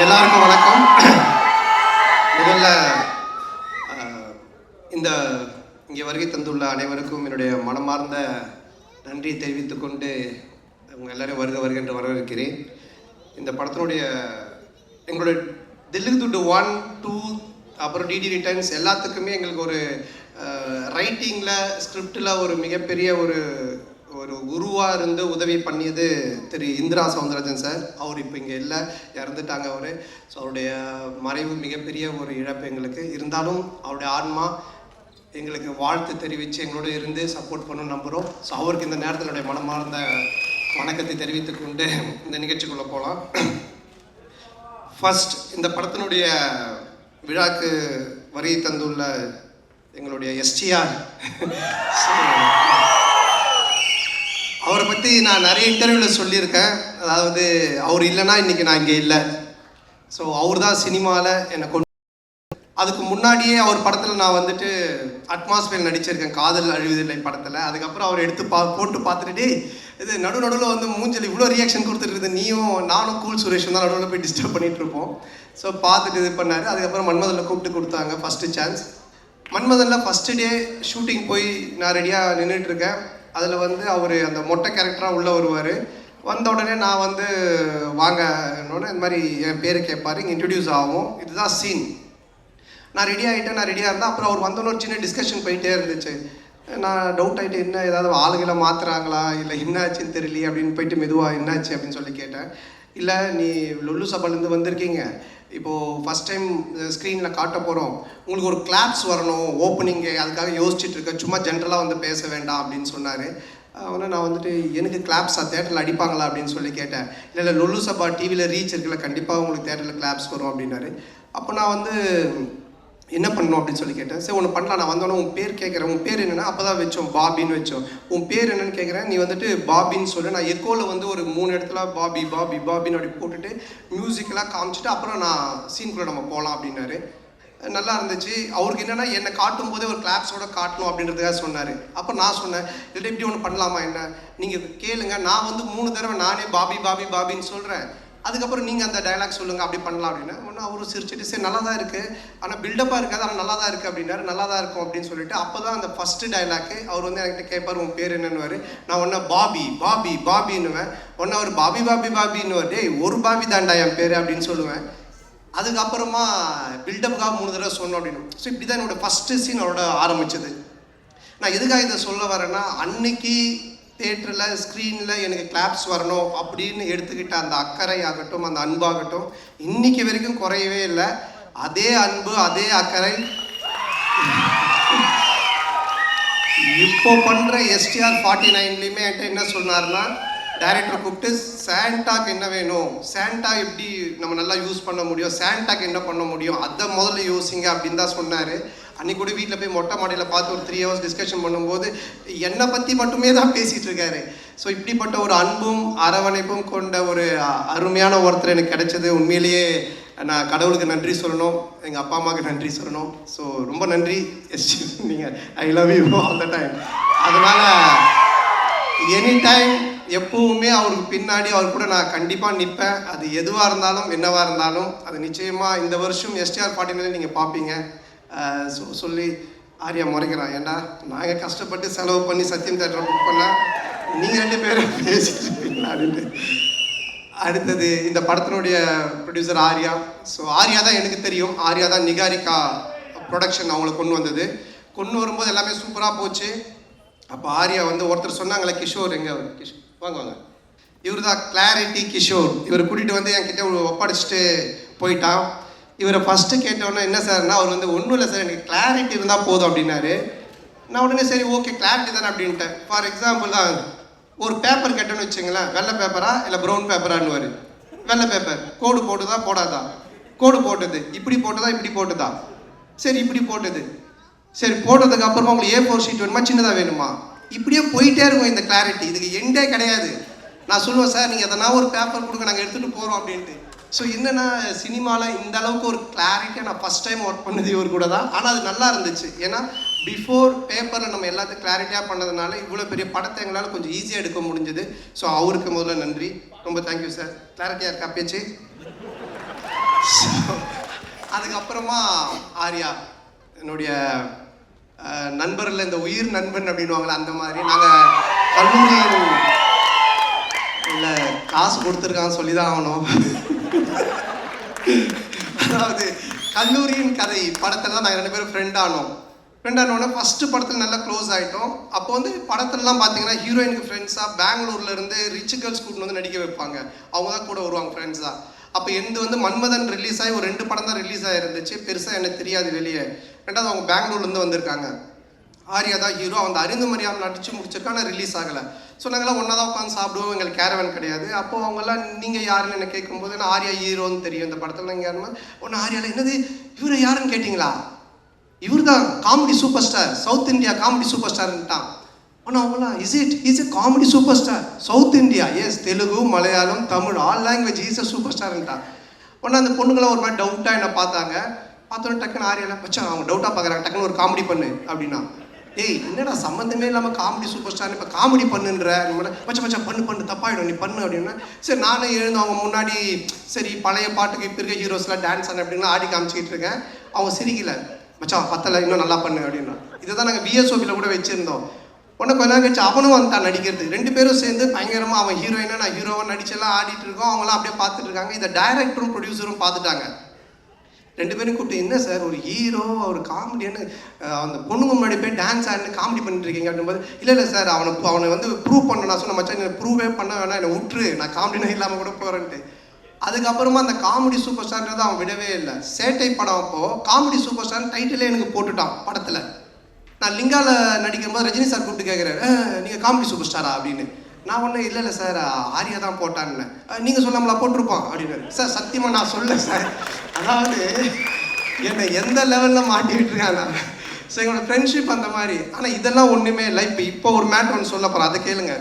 எல்லாருக்கும் வணக்கம். முதல்ல இந்த இங்கே வருகை தந்துள்ள அனைவருக்கும் என்னுடைய மனமார்ந்த நன்றி தெரிவித்துக்கொண்டு அவங்க எல்லாரும் வருக என்று வரவேற்கிறேன். இந்த படத்தினுடைய எங்களுடைய தில்லுக்கு துட்டு 1, 2 அப்புறம் டிடி ரிட்டர்ன்ஸ் எல்லாத்துக்குமே எங்களுக்கு ஒரு ரைட்டிங்கில் ஸ்கிரிப்டில் ஒரு மிகப்பெரிய ஒரு குருவாக இருந்து உதவி பண்ணியது திரு இந்திரா சௌந்தரராஜன் சார். அவர் இப்போ இங்கே இல்லை, இறந்துட்டாங்க அவர். ஸோ அவருடைய மறைவு மிகப்பெரிய ஒரு இழப்பு எங்களுக்கு. இருந்தாலும் அவருடைய ஆன்மா எங்களுக்கு வாழ்த்து தெரிவித்து எங்களோட இருந்து சப்போர்ட் பண்ணணும்னு நம்புகிறோம். ஸோ அவருக்கு இந்த நேரத்தில் என்னுடைய மனமார்ந்த வணக்கத்தை தெரிவித்துக்கொண்டு இந்த நிகழ்ச்சிக்குள்ளே போகலாம். ஃபர்ஸ்ட், இந்த படத்தினுடைய விழாக்கு வருகை தந்துள்ள எங்களுடைய எஸ்டிஆர், அவரை பற்றி நான் நிறைய இன்டர்வியூவில் சொல்லியிருக்கேன். அதாவது அவர் இல்லைன்னா இன்றைக்கி நான் இங்கே இல்லை. ஸோ அவர் தான் சினிமாவில் என்னை கொண்டு. அதுக்கு முன்னாடியே அவர் படத்தில் நான் வந்துட்டு அட்மாஸ்பியர் நடிச்சிருக்கேன், காதல் அழிவதில்லை படத்தில். அதுக்கப்புறம் அவர் எடுத்து போட்டு பார்த்துட்டு இது நடுவில் வந்து மூஞ்சல் இவ்வளோ ரியாக்ஷன் கொடுத்துட்டு நீயும் நானும் கூல் சுரேஷும் தான் நடுவில் போய் டிஸ்டர்ப் பண்ணிகிட்டு இருப்போம். ஸோ பார்த்துட்டு இது பண்ணார். அதுக்கப்புறம் மன்மதனில் கூப்பிட்டு கொடுத்தாங்க ஃபஸ்ட்டு சான்ஸ். மன்மதனில் ஃபஸ்ட்டு டே ஷூட்டிங் போய் நான் ரெடியாக நின்றுட்டுருக்கேன். அதில் வந்து அவர் அந்த மொட்டை கேரக்டராக உள்ளே வருவார். வந்த உடனே நான் வந்து வாங்க இந்த மாதிரி என் பேர் கேட்பார், இங்கே இன்ட்ரடியூஸ் ஆகும். இதுதான் சீன். நான் ரெடி ஆகிட்டேன், நான் ரெடியாக இருந்தேன். அப்புறம் அவர் வந்தோன்னு ஒரு சின்ன டிஸ்கஷன் போயிட்டே இருந்துச்சு. நான் டவுட் ஆகிட்டு, என்ன ஏதாவது ஆளுகளை மாற்றுறாங்களா இல்லை என்னாச்சுன்னு தெரியலையே அப்படின்னு போயிட்டு மெதுவாக என்னாச்சு அப்படின்னு சொல்லி கேட்டேன். இல்லை, நீ லுல்லு சபாலேருந்து வந்திருக்கீங்க, இப்போது ஃபஸ்ட் டைம் ஸ்க்ரீனில் காட்ட போகிறோம், உங்களுக்கு ஒரு கிளாப்ஸ் வரணும் ஓப்பனிங்கு, அதுக்காக யோசிச்சுட்டு இருக்கேன், சும்மா ஜென்ரலாக வந்து பேச வேண்டாம் அப்படின்னு சொன்னார். அவனை நான் வந்துட்டு எனக்கு கிளாப்ஸா தேட்டரில் அடிப்பாங்களா அப்படின்னு சொல்லி கேட்டேன். இல்லை லுல்லு சபா டிவியில் ரீச் இருக்குல்ல, கண்டிப்பாக உங்களுக்கு தேட்டரில் கிளாப்ஸ் வரும் அப்படின்னாரு. அப்போ நான் வந்து என்ன பண்ணணும் அப்படின்னு சொல்லி கேட்டேன். சரி ஒன்று பண்ணலாம், நான் வந்தோன்னே உன் பேர் கேட்குறேன், உன் பேர் என்னென்னா அப்போ தான் வச்சோம் பாபின்னு வச்சோம். உன் பேர் என்னென்னு கேட்குறேன், நீ வந்துட்டு பாபின்னு சொல்லு. நான் எக்கோவில் வந்து ஒரு 3 இடத்துல பாபி பாபி பாபின்னு அப்படி போட்டுட்டு மியூசிக்கெல்லாம் காமிச்சிட்டு அப்புறம் நான் சீனுக்குள்ளே நம்ம போகலாம் அப்படின்னாரு. நல்லா இருந்துச்சு. அவருக்கு என்னென்னா என்னை காட்டும் போதே ஒரு கிளாப்ஸோட காட்டணும் அப்படின்றதுக்காக சொன்னார். அப்போ நான் சொன்னேன், இல்லை இப்படி ஒன்று பண்ணலாமா, என்ன நீங்கள் கேளுங்க, நான் வந்து 3 தடவை நானே பாபி பாபி பாபின்னு சொல்கிறேன், அதுக்கப்புறம் நீங்கள் அந்த டைலாக் சொல்லுங்கள், அப்படி பண்ணலாம் அப்படின்னா. ஒன்று அவரும் சிரிச்சுட்டு சரி நல்லா தான் இருக்குது, ஆனால் பில்டப்பாக இருக்காது, ஆனால் நல்லா தான் இருக்குது அப்படின்னாரு. நல்லா தான் இருக்கும் அப்படின்னு சொல்லிட்டு அப்போ தான் அந்த ஃபஸ்ட்டு டைலாக்கு அவர் வந்து என்கிட்ட கேட்பார், உன் பேர் என்னன்னுவார். நான் ஒன்று பாபி பாபி பாபின்னுவேன். ஒன்று அவர் பாபி பாபி பாபின்னுவார். டேய் ஒரு பாபி தாண்டா என் பேர் அப்படின்னு சொல்லுவேன். அதுக்கப்புறமா பில்டப்புக்காக 3 தடவை சொன்னோம் அப்படின்னு. ஸோ இப்படி தான் என்னோடய ஃபஸ்ட்டு சீன் அவரோட ஆரம்பிச்சது. நான் எதுக்காக இதை சொல்ல வரேன்னா, அன்னைக்கு தேட்டரில் ஸ்க்ரீனில் எனக்கு கிளாப்ஸ் வரணும் அப்படின்னு எடுத்துக்கிட்ட அந்த அக்கறை ஆகட்டும், அந்த அன்பாகட்டும் இன்னைக்கு வரைக்கும் குறையவே இல்லை. அதே அன்பு அதே அக்கறை இப்போ பண்ணுற எஸ்டிஆர் 49லையுமே என்கிட்ட என்ன சொன்னார்னா, டைரக்டரை கூப்பிட்டு சாண்டாக்கு என்ன வேணும், சாண்டா எப்படி நம்ம நல்லா யூஸ் பண்ண முடியும், சாண்டாக்கு என்ன பண்ண முடியும், அதை முதல்ல யோசிங்க அப்படின்னு தான் சொன்னார். அன்றைக்கி கூட வீட்டில் போய் மொட்டை மாடியில் பார்த்து ஒரு 3 hours டிஸ்கஷன் பண்ணும்போது என்னை பற்றி மட்டுமே தான் பேசிகிட்டு இருக்காரு. ஸோ இப்படிப்பட்ட ஒரு அன்பும் அரவணைப்பும் கொண்ட ஒரு அருமையான ஒருத்தர் எனக்கு கிடைச்சது. உண்மையிலேயே நான் கடவுளுக்கு நன்றி சொல்லணும், எங்கள் அப்பா அம்மாவுக்கு நன்றி சொல்லணும். ஸோ ரொம்ப நன்றி நீங்கள், I love you all the time. அதனால் எனி டைம் எப்பவுமே அவருக்கு பின்னாடி அவர் கூட நான் கண்டிப்பாக நிற்பேன். அது எதுவாக இருந்தாலும் என்னவாக இருந்தாலும் அது நிச்சயமாக இந்த வருஷம் எஸ்டிஆர் 49 நீங்கள் பார்ப்பீங்க. சொல்லி ஆரியா முறைக்கிறான், ஏன்னா நாங்கள் கஷ்டப்பட்டு செலவு பண்ணி சத்யம் தேட்டரை புக் பண்ணால் நீங்கள் 2 பேரும் பேசிட்டு இருப்பீங்களா அப்படின்ட்டு. அடுத்தது இந்த படத்தினுடைய ப்ரொடியூசர் ஆர்யா. ஸோ ஆர்யா தான் எனக்கு தெரியும், ஆர்யா தான் நிகாரிகா ப்ரொடக்ஷன் அவங்கள கொண்டு வந்தது. கொண்டு வரும்போது எல்லாமே சூப்பராக போச்சு. அப்போ ஆர்யா வந்து ஒருத்தர் சொன்னாங்களே, கிஷோர் எங்கே, கிஷோர் வாங்க வாங்க, இவர் தான் கிளாரிட்டி கிஷோர். இவர் கூட்டிகிட்டு வந்து என்கிட்ட ஒப்படைச்சிட்டு போயிட்டான். இவரை ஃபஸ்ட்டு கேட்டோன்னே என்ன சார்னா, அவர் வந்து ஒன்றும் இல்லை சார், எனக்கு கிளாரிட்டி இருந்தால் போதும் அப்படின்னாரு. நான் உடனே சரி ஓகே கிளாரிட்டி தானே அப்படின்ட்டேன். ஃபார் எக்ஸாம்பிள் தான், ஒரு பேப்பர் கேட்டோன்னு வச்சுங்களேன், வெள்ளை பேப்பரா இல்லை ப்ரௌன் பேப்பரான்னுவார். வெள்ளை பேப்பர், கோடு போட்டுதா போடாதா, கோடு போட்டது, இப்படி போட்டதா இப்படி போட்டுதா, சரி இப்படி போட்டது, சரி போட்டதுக்கு அப்புறமா உங்களுக்கு A4 ஷீட் வேணுமா சின்னதாக வேணுமா, இப்படியே போயிட்டே இருக்கும் இந்த கிளாரிட்டி. இதுக்கு எண்டே கிடையாது. நான் சொல்லுவேன் சார் நீங்கள் எதனா ஒரு பேப்பர் கொடுங்க, நாங்கள் எடுத்துகிட்டு போகிறோம் அப்படின்ட்டு. ஸோ என்னென்னா சினிமாவில் இந்த அளவுக்கு ஒரு கிளாரிட்டியாக நான் ஃபஸ்ட் டைம் ஒர்க் பண்ணது இவர் கூட தான். ஆனால் அது நல்லா இருந்துச்சு. ஏன்னா பிஃபோர் பேப்பரில் நம்ம எல்லாத்தையும் கிளாரிட்டியாக பண்ணதுனால இவ்வளோ பெரிய படத்தை எங்களால் கொஞ்சம் ஈஸியாக எடுக்க முடிஞ்சது. ஸோ அவருக்கு முதல்ல நன்றி, ரொம்ப தேங்க்யூ சார். கிளாரிட்டியாக இருக்கா பேச்சு? அதுக்கப்புறமா ஆர்யா என்னுடைய நண்பரில் இந்த உயிர் நண்பன் அப்படின்வாங்களே அந்த மாதிரி நாங்கள் கல்லூரியில் இல்லை காசு கொடுத்துருக்கான்னு சொல்லி தான் ஆகணும். அதாவது கல்லூரியின் கதை படத்தில் தான் நாங்கள் 2 பேரும் ஃப்ரெண்ட் ஆனோடனே ஃபஸ்ட்டு படத்தில் நல்லா க்ளோஸ் ஆகிட்டோம். அப்போ வந்து படத்துலலாம் பார்த்தீங்கன்னா ஹீரோயினுக்கு ஃப்ரெண்ட்ஸாக பெங்களூர்லேருந்து ரிச் கேர்ள்ஸ் கூட்டின்னு வந்து நடிக்க வைப்பாங்க. அவங்க தான் கூட வருவாங்க ஃப்ரெண்ட்ஸாக. அப்போ எந்த வந்து மன்மதன் ரிலீஸ் ஆகி ஒரு 2 படம் தான் ரிலீஸ் ஆகிருந்துச்சு. பெருசாக எனக்கு தெரியாது வெளியே. ரெண்டாவது அவங்க பெங்களூர்லேருந்து வந்திருக்காங்க. ஆர்யா தான் ஹீரோ. அவன் அறிந்து மரியாதை நடிச்சு முடிச்சிருக்கா, ஆனால் ரிலீஸ் ஆகலை. ஸோ நாங்கள்லாம் ஒன்றா தான் உட்காந்து சாப்பிடுவோம். எங்களுக்கு கேரவன் கிடையாது. அப்போது அவங்கெல்லாம் நீங்கள் யாருன்னு என்ன கேட்கும்போது நான் ஆர்யா ஹீரோன்னு தெரியும் இந்த படத்தில். நீங்கள் யாருன்னா ஒன்று ஆர்யாவில் என்னது இவர் யாருன்னு கேட்டிங்களா, இவர் தான் comedy super star, south India comedy super ஸ்டார்ன்ட்டான். ஆனால் அவங்களாம் is a comedy super star south India, yes Telugu Malayalam Tamil all language is a super ஸ்டார்ன்ட்டான். ஒன்று அந்த பொண்ணுங்களாம் ஒரு மாதிரி டவுட்டாக என்ன பார்த்தாங்க. பார்த்தோன்னே டக்குன்னு ஆர்யாவில் வச்சா அவங்க டவுட்டாக பார்க்குறாங்க. டக்குன்னு ஒரு காமெடி பண்ணு அப்படின்னா, ஏய் என்னடா சம்மந்தமே இல்லாமல் காமெடி சூப்பர் ஸ்டார் இப்போ காமெடி பண்ணுன்ற மச்சா பண்ணு தப்பாயிடும் நீ பண்ணு அப்படின்னா, சரி நானே எழுந்து அவங்க முன்னாடி சரி பழைய பாட்டுக்கு இப்போ இருக்க ஹீரோஸ்லாம் டான்ஸ் ஆன அப்படின்னா ஆடி காமிச்சிக்கிட்டு இருக்கேன். அவங்க சிரிக்கல, மச்சான் பத்தலை இன்னும் நல்லா பண்ணு அப்படின்னா. இதை தான் நாங்கள் பிஎஸ்ஓபியில் கூட வச்சுருந்தோம். உடனே கொஞ்ச நேரம் கழிச்சு அவனும் வந்துட்டான் நடிக்கிறதுக்கு. 2 பேரும் சேர்ந்து பயங்கரமாக அவன் ஹீரோயினாக நான் ஹீரோவாக நடிச்செல்லாம் ஆடிட்டு இருக்கோம். அவங்களாம் அப்படியே பார்த்துட்டு இருக்காங்க. இதை டைரக்டரும் ப்ரொடியூசரும் பார்த்துட்டாங்க. 2 பேரும் கூப்பிட்டு என்ன சார் ஒரு ஹீரோ ஒரு காமெடின்னு அந்த பொண்ணுங்க முன்னாடி போய் டான்ஸ் ஆடினு காமெடி பண்ணிட்டு இருக்கீங்க அப்படின்போது, இல்லை சார் அவனை வந்து ப்ரூவ் பண்ண நான் சொன்ன மச்சான் என்னை ப்ரூவே பண்ண வேணாம், என்னை விட்டுரு நான் காமெடினா இல்லாமல் கூட போகிறேன்ட்டு. அதுக்கப்புறமா அந்த காமெடி சூப்பர் ஸ்டார்ன்றது அவன் விடவே இல்லை. சேட்டை படம் அப்போது காமெடி சூப்பர் ஸ்டார் டைட்டிலே எனக்கு போட்டுட்டான் படத்தில். நான் லிங்காவில் நடிக்கும்போது ரஜினி சார் கூப்பிட்டு கேட்குறாரு, நீங்கள் காமெடி சூப்பர் ஸ்டாரா அப்படின்னு. நான் ஒன்றும் இல்லை சார் ஆர்யா தான் போட்டான்னு. நீங்கள் சொல்லாமலா போட்டிருப்பான் அப்படின்னாரு. சார் சத்தியமாக நான் சொல்ல சார், அதாவது என்னை எந்த லெவலில் மாட்டி விட்டுருக்காங்க. ஸோ எங்களோட ஃப்ரெண்ட்ஷிப் அந்த மாதிரி. ஆனால் இதெல்லாம் ஒன்றுமே இல்லை. இப்போ ஒரு மேட்ரு ஒன்று சொல்ல போகிறேன், அதை கேளுங்க.